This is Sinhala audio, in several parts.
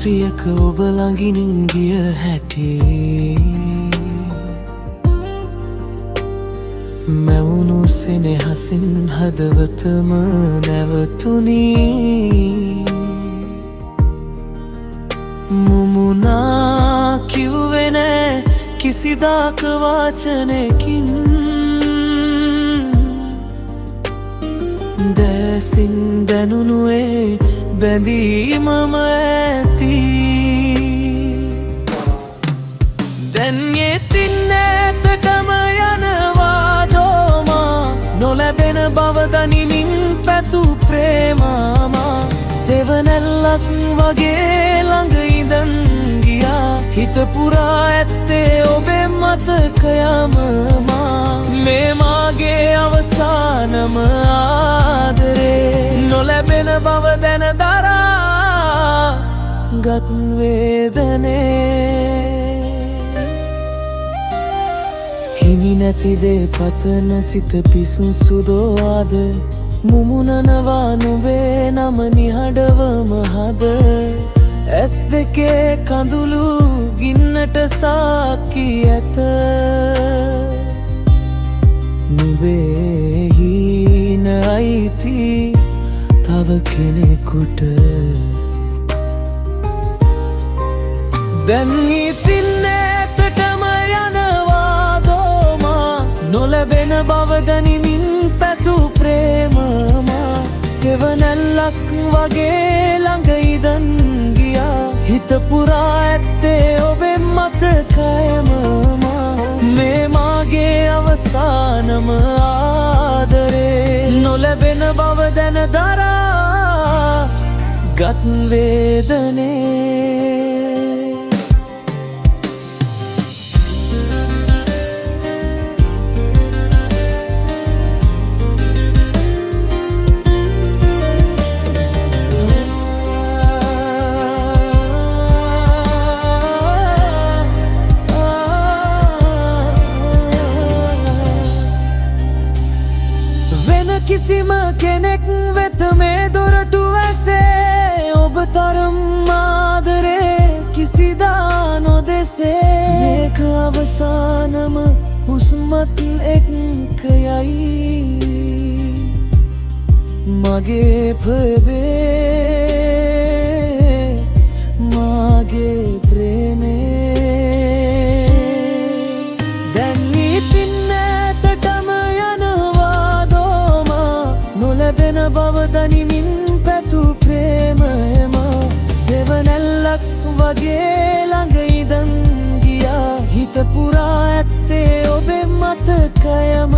රාත්‍රියක ඔබ ළඟින් ගිය හැටි මැවුණු සෙනෙහසින් හදවතම නැවතුනි මුමුණා කිව්වේ නෑ කිසිදාක වචනයකින් දැසින් දැනුණුවේ බැඳීමම ඇති දැන් යෙතින් ඈතටම යනවා දෝමා නොලැබෙන බව දනිමින් පැතු ප්‍රේමමා සෙවණැල්ලක් වගේ ළඟ ඉඳන් ගියා හිත පුරා ඇත්තේ ඔබේ මතකයම මේ මාගේ අවසානම ආදරේ නොලැබෙන බව දැන දරා ගත් වේදනේ හිමි නැති දේ පතන සිත පිසුසුදෝ ආද මුමුණනවා නුඹේ නම නිහඬවම හද ඇස් දෙකේ කඳුළු ගින්නට සාක්කි ඇත නුඹේ හීන අයිති තව කෙනෙකුට දැන් ඉතින් ඈතටම යනවා දෝමා නොලැබෙන බව දනිමින් පැතු ප්‍රේමමා සෙවණැල්ලක් වගේ ළඟ ඉඳන් ගියා හිත පුරා ඇත්තේ ඔබේ මතකයම මේ මාගේ අවසානම ආදරේ නොලැබෙන බව දැන දරා ගත් වේදනේ කිසිම කෙනෙක් වෙත මේ දොරටු ඇසේ ඔබ තරම් ආදරේ කිසිදා නොදෙසේ මේක අවසානම හුස්මත් එක්ක යයි මගේ ප්‍රේමේ මගේ ප්‍රේමේ දැන් ඉතින් ඈතටම නොලැබෙන බව දනිමින් පැතු ප්‍රේමයම සෙවණැල්ලක් වගේ ළඟ ඉඳන් ගියා හිත පුරා ඇත්තේ ඔබේ මතකයම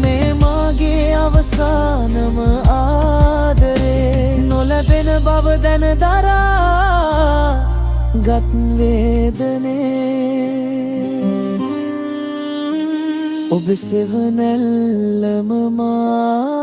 මේ මාගේ අවසානම ආදරේ නොලැබෙන බව දැන දරා ගත් වේදනේ ඔබ සෙවණැල්ලම මා